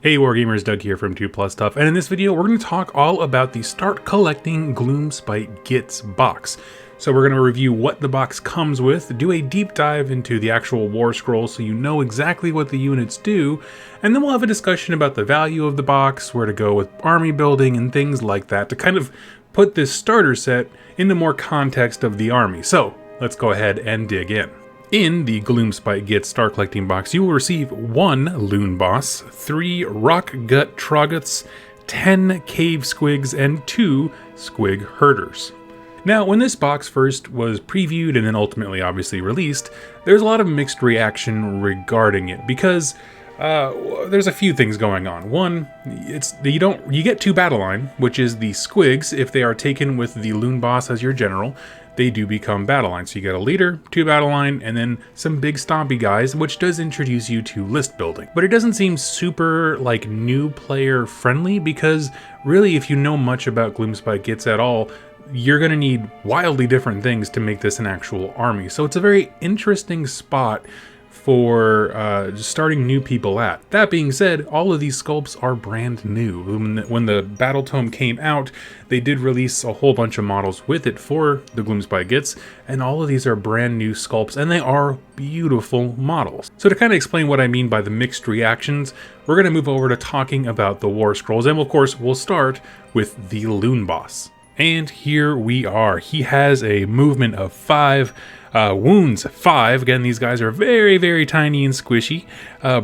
Hey Wargamers, Doug here from 2+ Stuff, and in this video we're going to talk all about the Start Collecting Gloomspite Gitz box. So we're going to review what the box comes with, do a deep dive into the actual War Scroll so you know exactly what the units do, and then we'll have a discussion about the value of the box, where to go with army building and things like that to kind of put this starter set into more context of the army. So let's go ahead and dig in. In the Gloomspite Gitz Start Collecting box, you will receive 1 Loonboss, 3 Rockgut Troggoths, 10 Cave Squigs, and 2 Squig Herders. Now, when this box first was previewed and then ultimately obviously released, there's a lot of mixed reaction regarding it because there's a few things going on. One, you get 2 battle line, which is the Squigs. If they are taken with the Loonboss as your general, they do become battle line. So you get a leader, 2 battle line, and then some big stompy guys, which does introduce you to list building. But it doesn't seem super like new player friendly because really, if you know much about Gloomspite Gitz at all, you're going to need wildly different things to make this an actual army. So it's a very interesting spot for starting new people at. That being said, all of these sculpts are brand new. When the Battle Tome came out, they did release a whole bunch of models with it for the Gloomspite Gitz, and all of these are brand new sculpts, and they are beautiful models. So to kind of explain what I mean by the mixed reactions, we're going to move over to talking about the War Scrolls, and of course, we'll start with the Loonboss. And here we are. He has a movement of 5, wounds 5. Again, these guys are very, very tiny and squishy.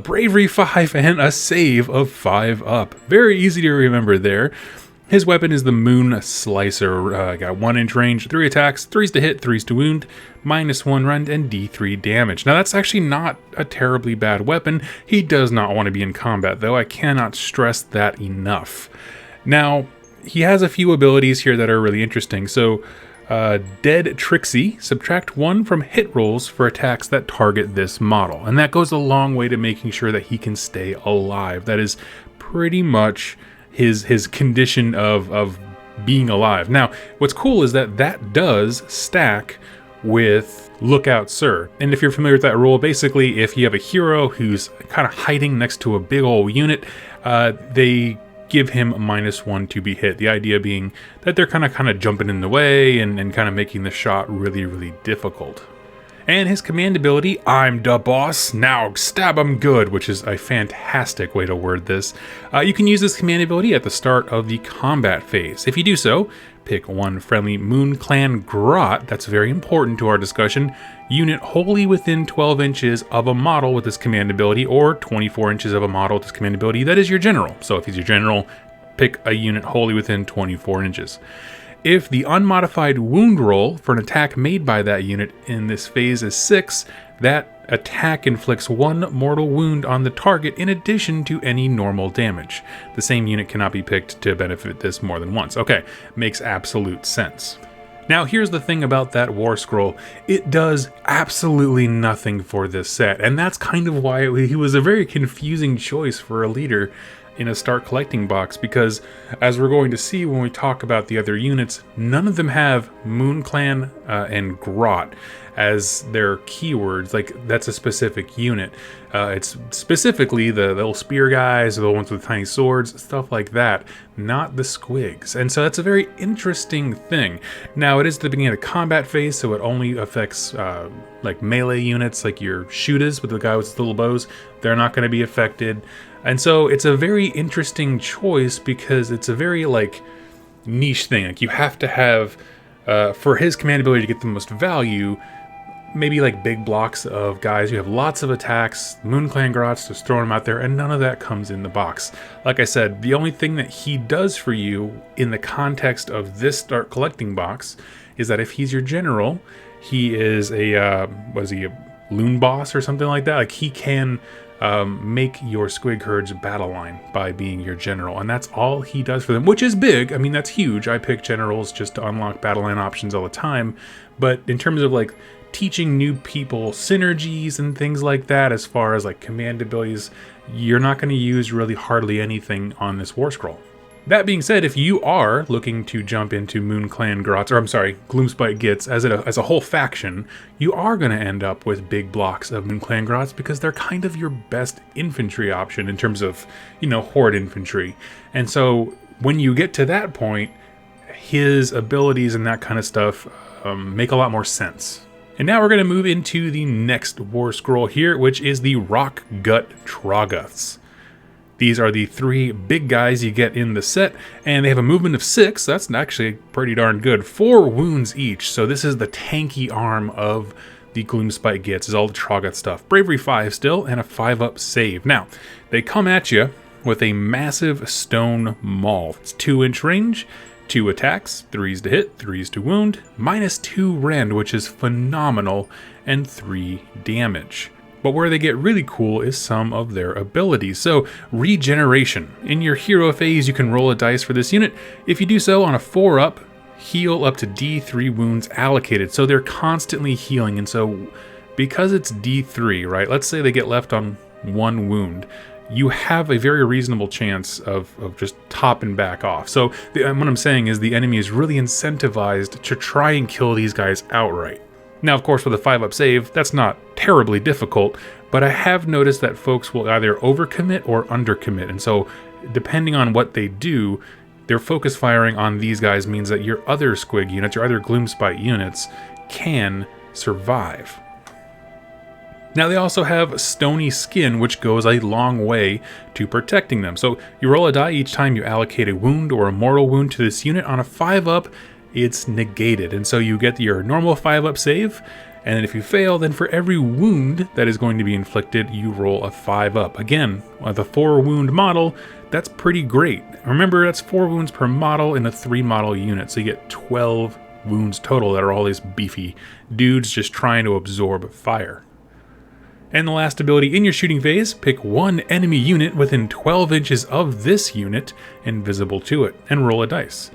Bravery 5 and a save of 5 up. Very easy to remember there. His weapon is the Moon Slicer. Got 1 inch range, 3 attacks, 3s to hit, 3s to wound, -1 rend, and D3 damage. Now that's actually not a terribly bad weapon. He does not want to be in combat though. I cannot stress that enough. Now, he has a few abilities here that are really interesting. So, Dead Trixie, subtract 1 from hit rolls for attacks that target this model. And that goes a long way to making sure that he can stay alive. That is pretty much his condition of being alive. Now, what's cool is that does stack with Lookout Sir. And if you're familiar with that rule, basically if you have a hero who's kind of hiding next to a big old unit, they give him -1 to be hit. The idea being that they're kind of jumping in the way and kind of making the shot really, really difficult. And his command ability, I'm da boss, now stab 'em good, which is a fantastic way to word this. You can use this command ability at the start of the combat phase. If you do so, pick 1 friendly Moon Clan Grot, that's very important to our discussion, unit wholly within 12 inches of a model with this command ability, or 24 inches of a model with this command ability. That is your general. So if he's your general, pick a unit wholly within 24 inches. If the unmodified wound roll for an attack made by that unit in this phase is 6, that attack inflicts 1 mortal wound on the target in addition to any normal damage. The same unit cannot be picked to benefit this more than once. Okay, makes absolute sense. Now here's the thing about that War Scroll. It does absolutely nothing for this set, and that's kind of why he was a very confusing choice for a leader in a Start Collecting box, because as we're going to see when we talk about the other units, none of them have Moon Clan and Grot as their keywords. Like, that's a specific unit. It's specifically the little spear guys, or the ones with tiny swords, stuff like that, not the squigs. And so that's a very interesting thing. Now, it is the beginning of the combat phase, so it only affects like melee units, like your shooters with the guy with the little bows. They're not going to be affected. And so it's a very interesting choice because it's a very like niche thing. Like, you have to have, for his command ability to get the most value, maybe like big blocks of guys who have lots of attacks, Moon Clan Grots, just throwing them out there, and none of that comes in the box. Like I said, the only thing that he does for you in the context of this Start Collecting box is that if he's your general, he is a, what is he, a Loonboss or something like that? Like, he can make your Squig Herds battle line by being your general, and that's all he does for them, which is big. I mean, that's huge. I pick generals just to unlock battle line options all the time, but in terms of like teaching new people synergies and things like that, as far as like command abilities, you're not going to use really hardly anything on this War Scroll. That being said, if you are looking to jump into Moonclan Grots, or I'm sorry, Gloomspite Gitz as a whole faction, you are going to end up with big blocks of Moonclan Grots because they're kind of your best infantry option in terms of, horde infantry. And so when you get to that point, his abilities and that kind of stuff make a lot more sense. And now we're going to move into the next war scroll here, which is the Rockgut Troggoths. These are the 3 big guys you get in the set, and they have a movement of 6. That's actually pretty darn good. 4 wounds each, so this is the tanky arm of the Gloomspite Gitz, is all the Troggoth stuff. Bravery 5 still, and a 5-up save. Now, they come at you with a massive stone maul. It's 2-inch range, 2 attacks, 3s to hit, 3s to wound, -2 rend, which is phenomenal, and 3 damage. But where they get really cool is some of their abilities. So, regeneration. In your hero phase, you can roll a dice for this unit. If you do so on a 4-up, heal up to D3 wounds allocated. So they're constantly healing. And so, because it's D3, right? Let's say they get left on 1 wound. You have a very reasonable chance of just topping back off. So what I'm saying is the enemy is really incentivized to try and kill these guys outright. Now, of course, with a 5-up save, that's not terribly difficult, but I have noticed that folks will either overcommit or undercommit, and so depending on what they do, their focus firing on these guys means that your other Squig units, your other Gloomspite units, can survive. Now, they also have stony skin, which goes a long way to protecting them. So you roll a die each time you allocate a wound or a mortal wound to this unit. On a 5-up, it's negated, and so you get your normal 5-up save, and then if you fail, then for every wound that is going to be inflicted, you roll a 5-up. Again, with a 4-wound model, that's pretty great. Remember, that's 4 wounds per model in a 3-model unit, so you get 12 wounds total that are all these beefy dudes just trying to absorb fire. And the last ability in your shooting phase, pick 1 enemy unit within 12 inches of this unit, invisible to it, and roll a dice.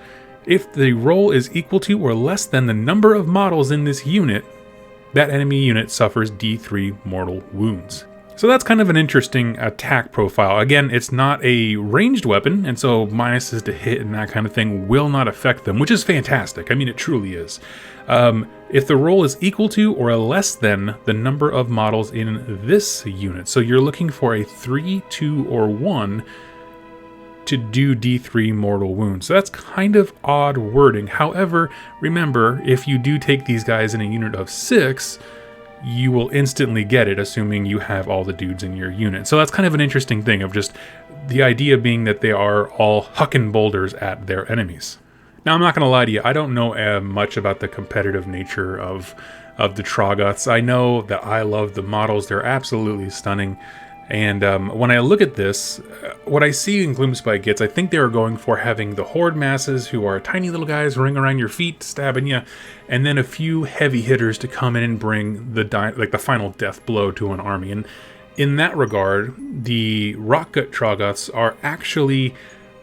If the roll is equal to or less than the number of models in this unit, that enemy unit suffers D3 mortal wounds. So that's kind of an interesting attack profile. Again, it's not a ranged weapon, and so minuses to hit and that kind of thing will not affect them, which is fantastic. I mean, it truly is. If the roll is equal to or less than the number of models in this unit, so you're looking for a 3, 2, or 1 to do D3 mortal wounds. So that's kind of odd wording. However, remember, if you do take these guys in a unit of 6, you will instantly get it, assuming you have all the dudes in your unit. So that's kind of an interesting thing of just the idea being that they are all hucking boulders at their enemies. Now, I'm not going to lie to you, I don't know much about the competitive nature of the Troggoths. I know that I love the models. They're absolutely stunning. And when I look at this, what I see in Gloomspite Gitz, I think they are going for having the horde masses who are tiny little guys running around your feet, stabbing you, and then a few heavy hitters to come in and bring the final death blow to an army. And in that regard, the Rockgut Troggoths are actually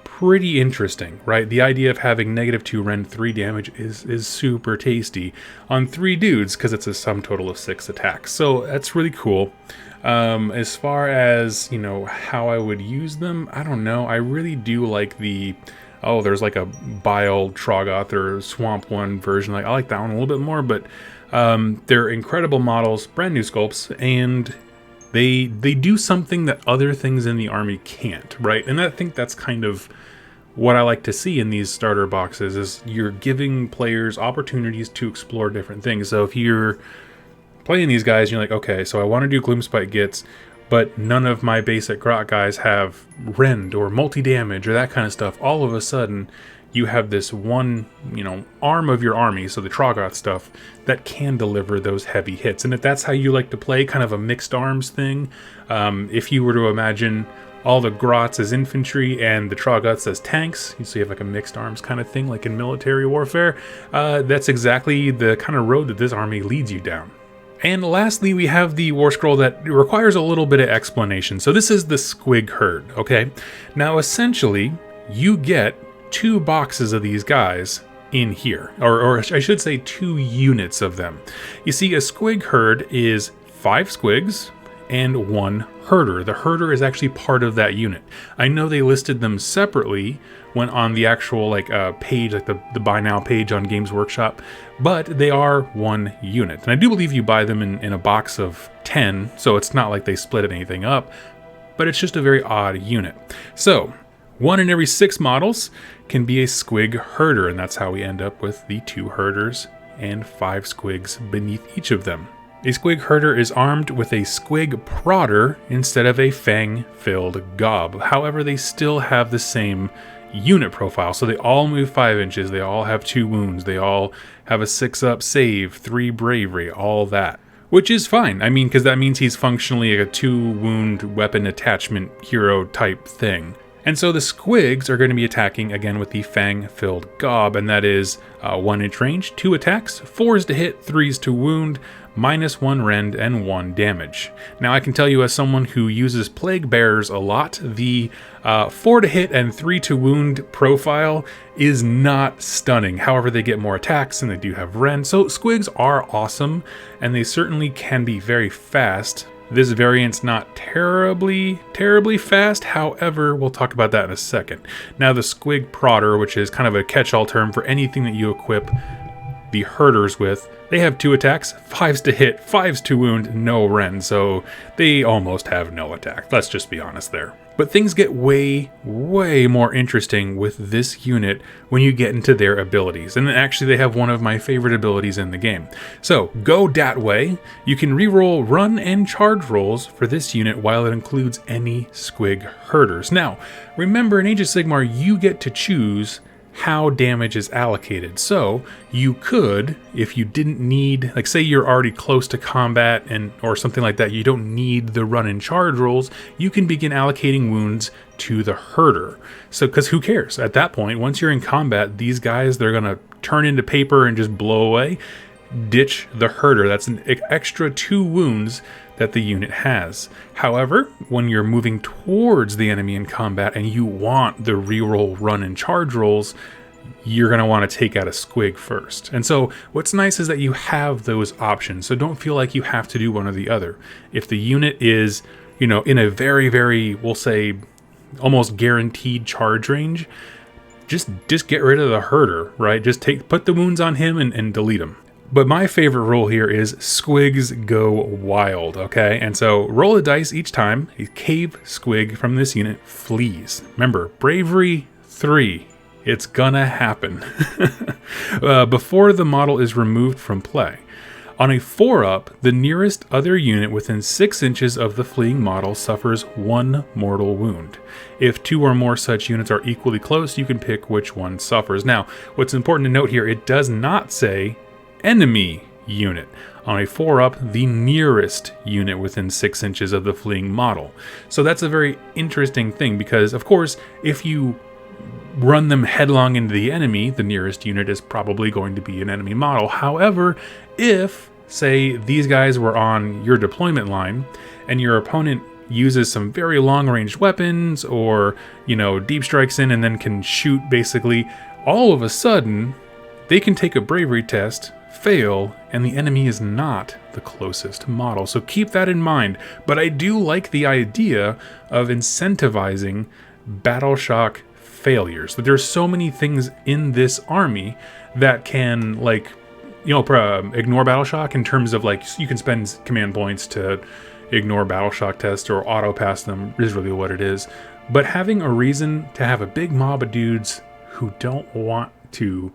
pretty interesting, right? The idea of having -2 rend 3 damage is super tasty on 3 dudes because it's a sum total of 6 attacks. So that's really cool. As far as, how I would use them, I don't know. I really do like there's like a Bile Troggoth or Swamp One version. I like that one a little bit more, but they're incredible models, brand new sculpts, and they do something that other things in the army can't, right? And I think that's kind of what I like to see in these starter boxes is you're giving players opportunities to explore different things. So if you're playing these guys, you're like, okay, so I want to do Gloomspite Gitz, but none of my basic grot guys have rend or multi-damage or that kind of stuff. All of a sudden, you have this one, arm of your army, so the Troggoth stuff, that can deliver those heavy hits. And if that's how you like to play, kind of a mixed arms thing, if you were to imagine all the grots as infantry and the Troggoths as tanks, so you have like a mixed arms kind of thing, like in military warfare, that's exactly the kind of road that this army leads you down. And lastly, we have the War Scroll that requires a little bit of explanation. So this is the Squig Herd, okay? Now, essentially, you get 2 boxes of these guys in here, or I should say 2 units of them. You see, a Squig Herd is 5 squigs and 1 herder. The herder is actually part of that unit. I know they listed them separately when on the actual like page, like the buy now page on Games Workshop, but they are one unit. And I do believe you buy them in a box of 10, so it's not like they split anything up, but it's just a very odd unit. So 1 in every 6 models can be a Squig Herder, and that's how we end up with the 2 herders and 5 squigs beneath each of them. A Squig Herder is armed with a Squig Prodder instead of a fang-filled gob. However, they still have the same unit profile, so they all move 5 inches, they all have 2 wounds, they all have a 6-up save, 3 bravery, all that. Which is fine, I mean, because that means he's functionally a 2-wound weapon attachment hero type thing. And so the squigs are going to be attacking again with the fang-filled gob, and that is 1 inch range, 2 attacks, 4s to hit, 3s to wound, -1 rend, and 1 damage. Now I can tell you as someone who uses plague bearers a lot, the 4 to hit and 3 to wound profile is not stunning. However, they get more attacks and they do have rend, so squigs are awesome, and they certainly can be very fast. This variant's not terribly fast, however, we'll talk about that in a second. Now the Squig Prodder, which is kind of a catch-all term for anything that you equip the herders with, they have 2 attacks, 5s to hit, 5s to wound, no rend, so they almost have no attack. Let's just be honest there. But things get way more interesting with this unit when you get into their abilities. And actually they have one of my favorite abilities in the game. So, go dat way. You can reroll run and charge rolls for this unit while it includes any Squig Herders. Now, remember in Age of Sigmar, you get to choose how damage is allocated. So you could, if you didn't need, like say you're already close to combat or something like that, you don't need the run and charge rolls, you can begin allocating wounds to the herder. So, because who cares? At that point, once you're in combat, these guys, they're going to turn into paper and just blow away. Ditch the herder. That's an extra 2 wounds that the unit has. However, when you're moving towards the enemy in combat and you want the reroll run and charge rolls, you're going to want to take out a squig first. And so what's nice is that you have those options, so don't feel like you have to do one or the other. If the unit is, you know, in a very, we'll say, almost guaranteed charge range, just get rid of the herder, right? Just put the wounds on him and delete them. But my favorite rule here is squigs go wild, okay? And so roll a dice each time a cave squig from this unit flees. Remember, bravery 3. It's gonna happen. Before the model is removed from play. On a 4-up, the nearest other unit within 6 inches of the fleeing model suffers 1 mortal wound. If 2 or more such units are equally close, you can pick which one suffers. Now, what's important to note here, it does not say enemy unit. On a 4-up, the nearest unit within 6 inches of the fleeing model. So that's a very interesting thing because, of course, if you run them headlong into the enemy, the nearest unit is probably going to be an enemy model. However, if, say, these guys were on your deployment line and your opponent uses some very long-range weapons or, you know, deep strikes in and then can shoot basically, all of a sudden, they can take a bravery test, fail, and the enemy is not the closest model. So keep that in mind. But I do like the idea of incentivizing battle shock failures. That there's so many things in this army that can, like, you know, ignore battle shock in terms of, like, you can spend command points to ignore battle shock tests or auto pass them is really what it is. But having a reason to have a big mob of dudes who don't want to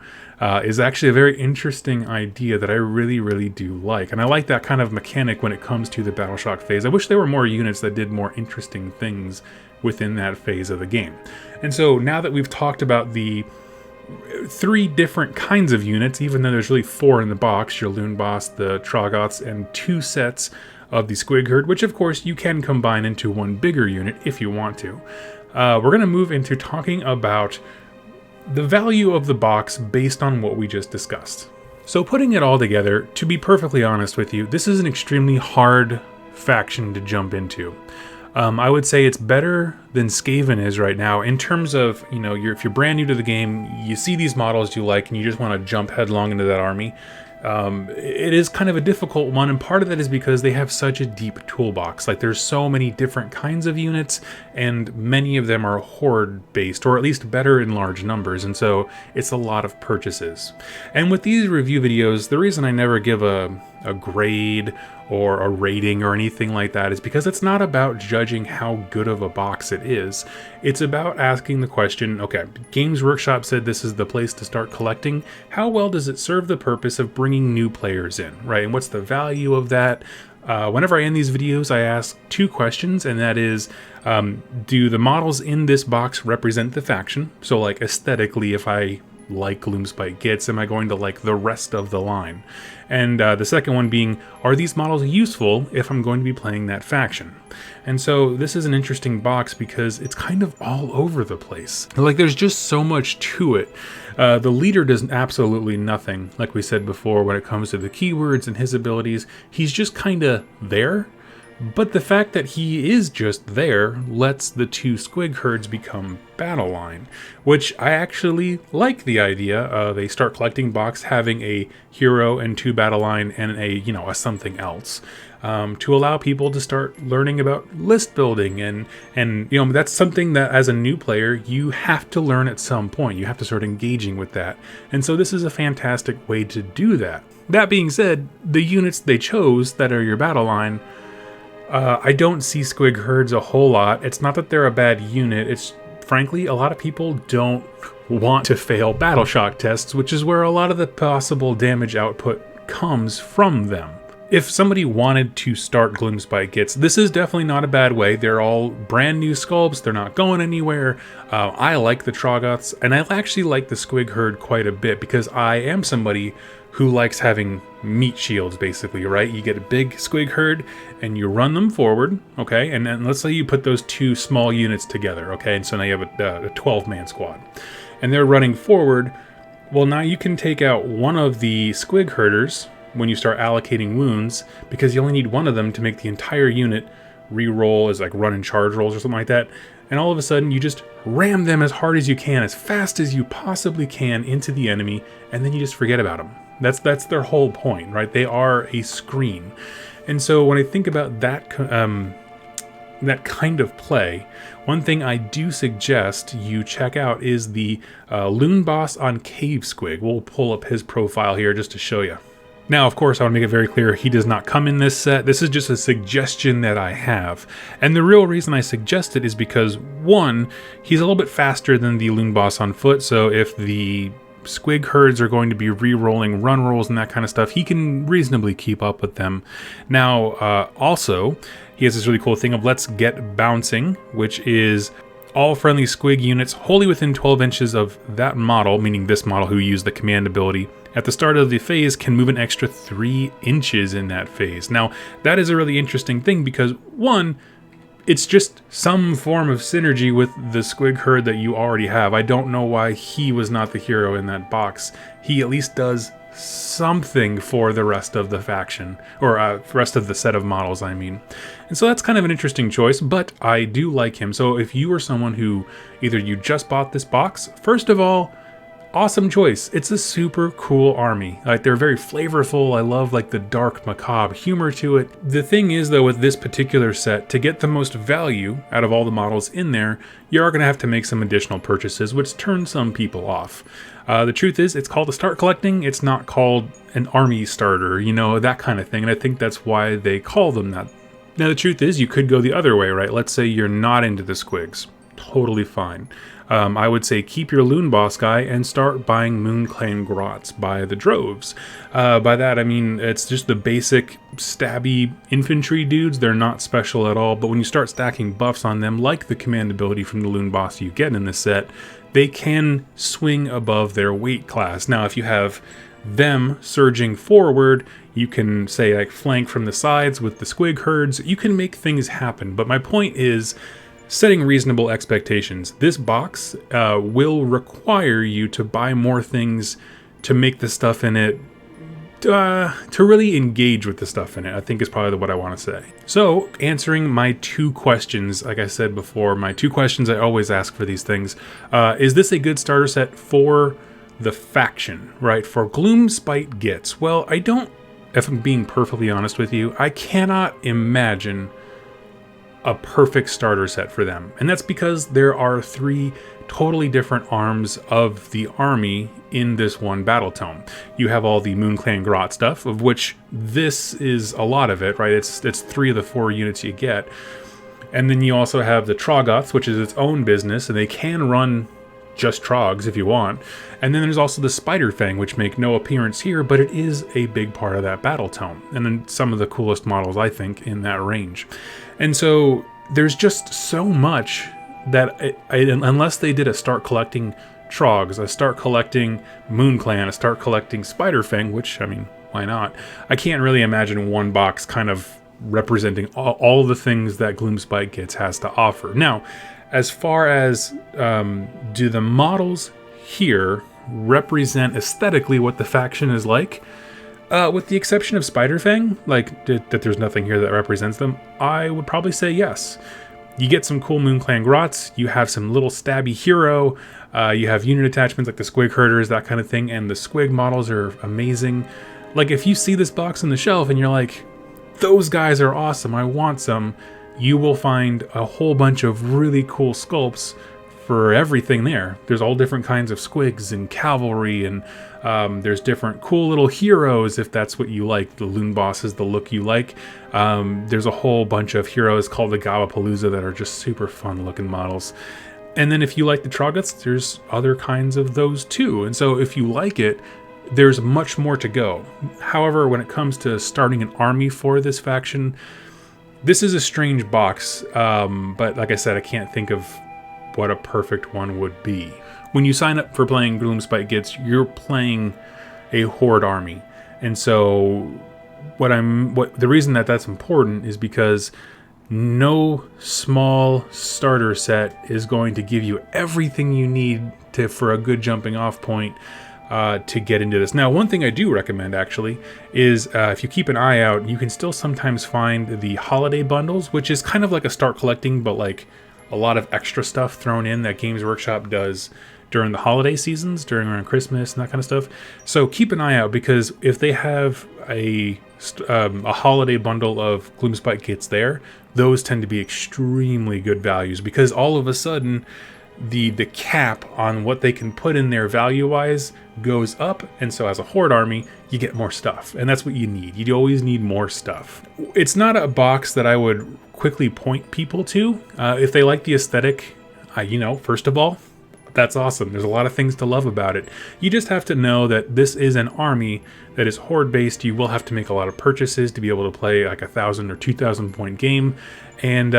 is actually a very interesting idea that I really do like. And I like that kind of mechanic when it comes to the battle shock phase. I wish there were more units that did more interesting things within that phase of the game. And so now that we've talked about the 3 different kinds of units, even though there's really 4 in the box, your Loonboss, the Troggoths, and 2 sets of the Squig Herd, which of course you can combine into one bigger unit if you want to. We're going to move into talking about the value of the box based on what we just discussed. So putting it all together, to be perfectly honest with you, this is an extremely hard faction to jump into. I would say it's better than Skaven is right now in terms of, you know, if you're brand new to the game, you see these models you like and you just want to jump headlong into that army. it is kind of a difficult one, and part of that is because they have such a deep toolbox. Like, there's so many different kinds of units, and many of them are horde based, or at least better in large numbers, and so it's a lot of purchases. And with these review videos, the reason I never give a grade or a rating or anything like that is because it's not about judging how good of a box it is. It's about asking the question, okay, Games Workshop said this is the place to start collecting. How well does it serve the purpose of bringing new players in, right? And what's the value of that? Whenever I end these videos, I ask two questions, and that is, do the models in this box represent the faction? So, like, aesthetically, if I like Gloomspite Gitz, am I going to like the rest of the line? And the second one being, are these models useful if I'm going to be playing that faction? And so this is an interesting box because it's kind of all over the place. Like, there's just so much to it. The leader does absolutely nothing, like we said before, when it comes to the keywords and his abilities. He's just kind of there. But the fact that he is just there lets the two Squig Herds become battle line, which I actually like the idea of a start collecting box having a hero and two battle line and a something else, to allow people to start learning about list building, and that's something that as a new player you have to learn at some point. You have to start engaging with that, and so this is a fantastic way to do that. That being said, the units they chose that are your battle line, I don't see Squig Herds a whole lot. It's not that they're a bad unit, it's frankly, a lot of people don't want to fail battle shock tests, which is where a lot of the possible damage output comes from them. If somebody wanted to start Gloomspite Gitz, this is definitely not a bad way. They're all brand new sculpts, they're not going anywhere. I like the Troggoths, and I actually like the Squig Herd quite a bit because I am somebody who likes having meat shields, basically, right? You get a big Squig Herd and you run them forward, okay? And then let's say you put those two small units together, okay? And so now you have a 12-man squad. And they're running forward. Well, now you can take out one of the Squig Herders when you start allocating wounds, because you only need one of them to make the entire unit re-roll as like run and charge rolls or something like that. And all of a sudden you just ram them as hard as you can, as fast as you possibly can into the enemy, and then you just forget about them. That's their whole point, right? They are a screen. And so when I think about that kind of play, one thing I do suggest you check out is the Loonboss on Cave Squig. We'll pull up his profile here just to show you. Now, of course, I want to make it very clear, he does not come in this set. This is just a suggestion that I have. And the real reason I suggest it is because, one, he's a little bit faster than the Loonboss on foot, so if the Squig Herds are going to be re-rolling run rolls and that kind of stuff, he can reasonably keep up with them. Now, also, he has this really cool thing of Let's Get Bouncing, which is all friendly Squig units wholly within 12 inches of that model, meaning this model who used the command ability, at the start of the phase can move an extra 3 inches in that phase. Now, that is a really interesting thing because, one, it's just some form of synergy with the Squig Herd that you already have. I don't know why he was not the hero in that box. He at least does something for the rest of the faction, or rest of the set of models, I mean. And so that's kind of an interesting choice, but I do like him. So if you are someone who either you just bought this box, first of all, awesome choice. It's a super cool army. Like, they're very flavorful. I love like the dark macabre humor to it. The thing is though, with this particular set, to get the most value out of all the models in there, you are going to have to make some additional purchases, which turns some people off. The truth is, it's called a start collecting. It's not called an army starter, that kind of thing. And I think that's why they call them that. Now, the truth is, you could go the other way, right? Let's say you're not into the Squigs. Totally fine. I would say keep your Loonboss guy and start buying Moonclan Grots by the droves. By that I mean it's just the basic stabby infantry dudes. They're not special at all, but when you start stacking buffs on them, like the command ability from the Loonboss you get in this set, they can swing above their weight class. Now, if you have them surging forward, you can say like flank from the sides with the Squig Herds. You can make things happen, but my point is setting reasonable expectations. This box will require you to buy more things to make the stuff in it, to really engage with the stuff in it, I think is probably what I want to say. So, answering my two questions, like I said before, my two questions I always ask for these things. Is this a good starter set for the faction, right? For Gloomspite Gitz, well, I don't, if I'm being perfectly honest with you, I cannot imagine a perfect starter set for them. And that's because there are 3 totally different arms of the army in this one battle tome. You have all the Moonclan Grot stuff, of which this is a lot of it, right? It's 3 of the 4 units you get. And then you also have the Troggoths, which is its own business, and they can run just Trogs if you want. And then there's also the Spider Fang, which make no appearance here, but it is a big part of that battle tome. And then some of the coolest models, I think, in that range. And so there's just so much that unless they did a start collecting Trogs, a start collecting Moonclan, a start collecting Spider Fang, which, I mean, why not? I can't really imagine one box kind of representing all the things that Gloomspite Gitz has to offer. Now, as far as do the models here represent aesthetically what the faction is like, with the exception of Spider Fang, like that there's nothing here that represents them, I would probably say yes. You get some cool Moonclan Grots, you have some little stabby hero, you have unit attachments like the Squig Herders, that kind of thing, and the Squig models are amazing. Like, if you see this box on the shelf and you're like, those guys are awesome, I want some, you will find a whole bunch of really cool sculpts for everything there. There's all different kinds of squigs and cavalry, and there's different cool little heroes if that's what you like. The Loonboss is the look you like. There's a whole bunch of heroes called the Gabapalooza that are just super fun looking models. And then if you like the Troggoths, there's other kinds of those too. And so if you like it, there's much more to go. However, when it comes to starting an army for this faction, this is a strange box, but like I said, I can't think of what a perfect one would be. When you sign up for playing Gloomspite Gitz, you're playing a horde army. And so the reason that that's important is because no small starter set is going to give you everything you need for a good jumping off point to get into this. Now, one thing I do recommend actually is if you keep an eye out, you can still sometimes find the holiday bundles, which is kind of like a start collecting, but like a lot of extra stuff thrown in that Games Workshop does during the holiday seasons, around Christmas and that kind of stuff. So keep an eye out, because if they have a holiday bundle of Gloomspite Gitz there, those tend to be extremely good values, because all of a sudden the cap on what they can put in there value-wise goes up, and so as a horde army, you get more stuff, and that's what you need. You always need more stuff. It's not a box that I would quickly point people to. If they like the aesthetic, first of all, that's awesome. There's a lot of things to love about it. You just have to know that this is an army that is horde-based. You will have to make a lot of purchases to be able to play like 1,000 or 2,000 point game. And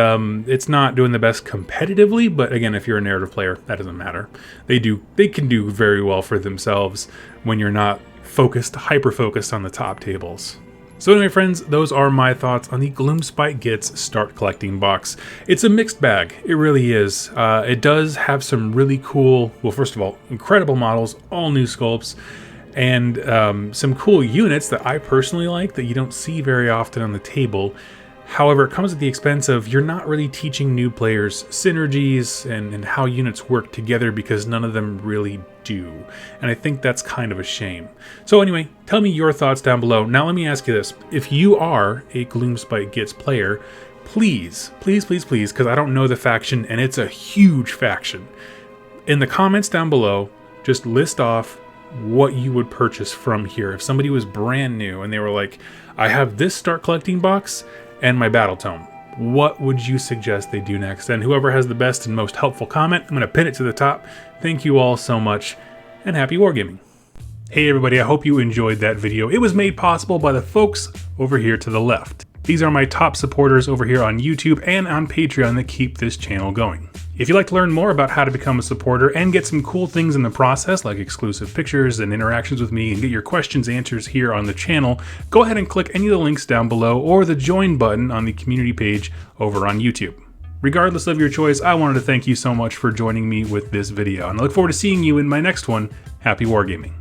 it's not doing the best competitively, but again, if you're a narrative player, that doesn't matter. They can do very well for themselves when you're not hyper-focused on the top tables. So anyway, friends, those are my thoughts on the Gloomspite Gitz Start Collecting box. It's a mixed bag. It really is. It does have some really cool, well, first of all, incredible models, all new sculpts, and some cool units that I personally like that you don't see very often on the table. However, it comes at the expense of you're not really teaching new players synergies and how units work together, because none of them really do. And I think that's kind of a shame. So anyway, tell me your thoughts down below. Now let me ask you this. If you are a Gloomspite Gitz player, please, because I don't know the faction and it's a huge faction, in the comments down below, just list off what you would purchase from here. If somebody was brand new and they were like, I have this Start Collecting box and my battle tome, what would you suggest they do next? And whoever has the best and most helpful comment, I'm going to pin it to the top. Thank you all so much, and happy wargaming. Hey everybody, I hope you enjoyed that video. It was made possible by the folks over here to the left. These are my top supporters over here on YouTube and on Patreon that keep this channel going. If you'd like to learn more about how to become a supporter and get some cool things in the process, like exclusive pictures and interactions with me, and get your questions answered here on the channel, go ahead and click any of the links down below or the join button on the community page over on YouTube. Regardless of your choice, I wanted to thank you so much for joining me with this video, and I look forward to seeing you in my next one. Happy wargaming.